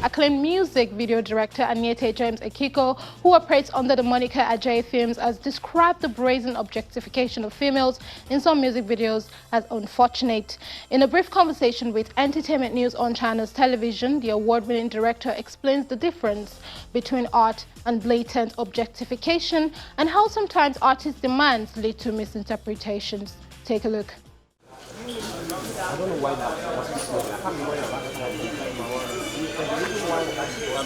Acclaimed music video director Aniete James Ekiko, who operates under the moniker Ajay Films, has described the brazen objectification of females in some music videos as unfortunate. In a brief conversation with Entertainment News on China's television, the award-winning director explains the difference between art and blatant objectification and how sometimes artists' demands lead to misinterpretations. Take a look. I don't know why that.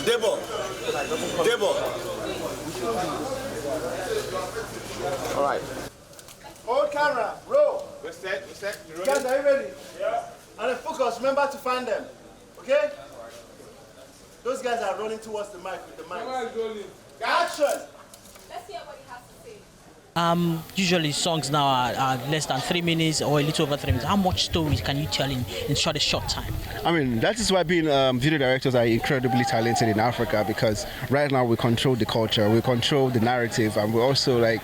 Debo. All right. Hold camera, roll. We're set. Guys, are you ready? Yeah. And then focus, remember to find them. Okay? Those guys are running towards the mic with the mic. Action! Let's hear what he has to say. Usually songs now are less than 3 minutes or a little over 3 minutes. How much stories can you tell in a short time? I mean, that is why being video directors are incredibly talented in Africa, because right now we control the culture, we control the narrative, and we're also like,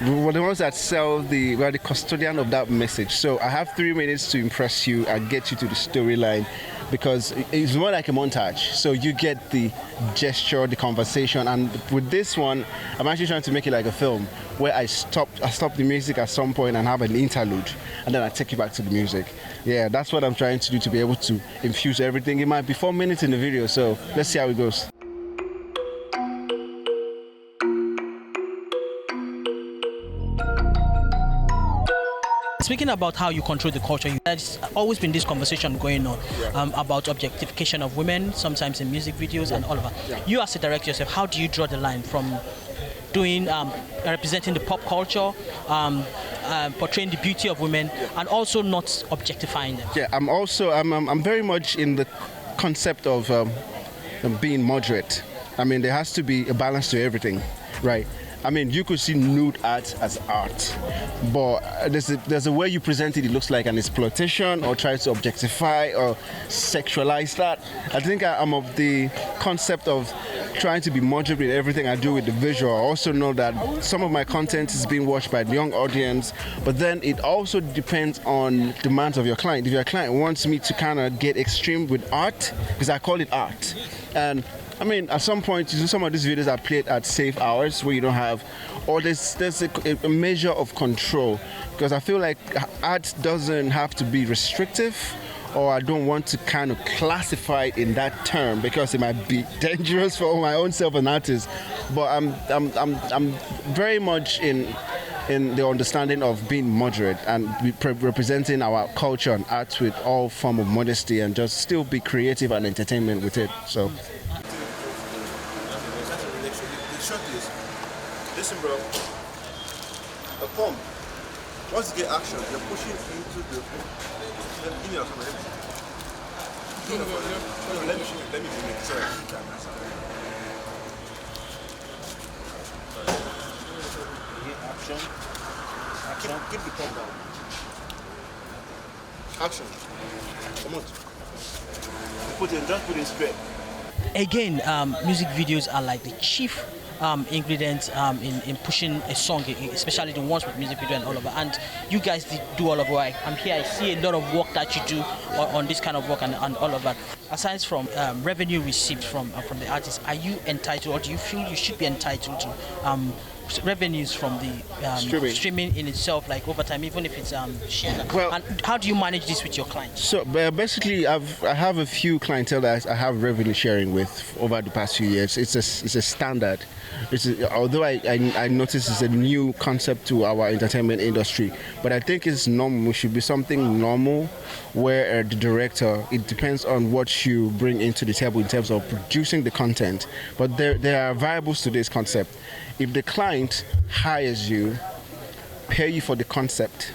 we're the ones that we're the custodian of that message. So I have 3 minutes to impress you and get you to the storyline, because it's more like a montage. So you get the gesture, the conversation, and with this one, I'm actually trying to make it like a film where I stop the music at some point and have an interlude, and then I take you back to the music. Yeah, that's what I'm trying to do, to be able to infuse everything. It might be 4 minutes in the video, so let's see how it goes. Speaking about how you control the culture, there's always been this conversation going on about objectification of women, sometimes in music videos and all of that. Yeah. You as a director yourself, how do you draw the line from doing representing the pop culture, portraying the beauty of women, and also not objectifying them? Yeah, I'm very much in the concept of being moderate. I mean, there has to be a balance to everything, right? I mean, you could see nude art as art, but there's a way you present it. It looks like an exploitation, or try to objectify or sexualize that. I think I'm of the concept of trying to be moderate with everything I do with the visual. I also know that some of my content is being watched by the young audience, but then it also depends on demands of your client. If your client wants me to kind of get extreme with art, because I call it art, and I mean, at some point, some of these videos are played at safe hours where you don't have, or there's a measure of control, because I feel like art doesn't have to be restrictive, or I don't want to kind of classify it in that term, because it might be dangerous for my own self as an artist. But I'm very much in the understanding of being moderate and representing our culture and art with all form of modesty, and just still be creative and entertainment with it. So. Listen, bro. The pump. Once you get action, you're pushing into the. Give me your camera. Let me bring it. Sorry. Action. Keep the pump down. Action. Come on. Just put it straight. Again, music videos are like the chief ingredients in pushing a song, especially the ones with music video and all of that. And you guys do all of work. I'm here, I see a lot of work that you do on this kind of work and all of that. Aside from revenue received from the artists, are you entitled, or do you feel you should be entitled to revenues from the streaming in itself, like over time, even if it's shared? Well, and how do you manage this with your clients? So basically, I have a few clientele that I have revenue sharing with over the past few years. It's a standard. Although I notice it's a new concept to our entertainment industry, but I think it's normal. It should be something normal, where the director, it depends on what you bring into the table in terms of producing the content. But there are variables to this concept. If the client hires you, pay you for the concept,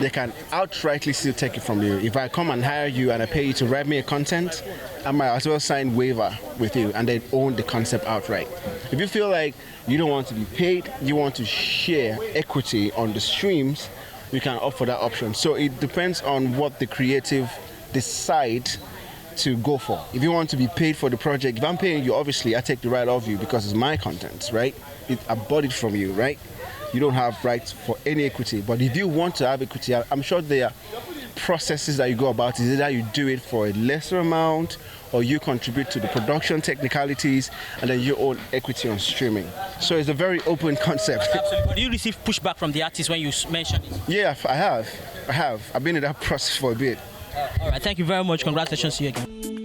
they can outrightly still take it from you. If I come and hire you and I pay you to write me a content, I might as well sign waiver with you and then own the concept outright. If you feel like you don't want to be paid, you want to share equity on the streams, you can opt for that option. So it depends on what the creative decide to go for. If you want to be paid for the project, if I'm paying you, obviously I take the right off you because it's my content, right? I bought it from you, right? You don't have rights for any equity. But if you want to have equity, I'm sure there are processes that you go about is either you do it for a lesser amount or you contribute to the production technicalities and then you own equity on streaming. So it's a very open concept. Absolutely. Do you receive pushback from the artists when you mention it? Yeah, I have. I've been in that process for a bit. All right, thank you very much. Congratulations to you again.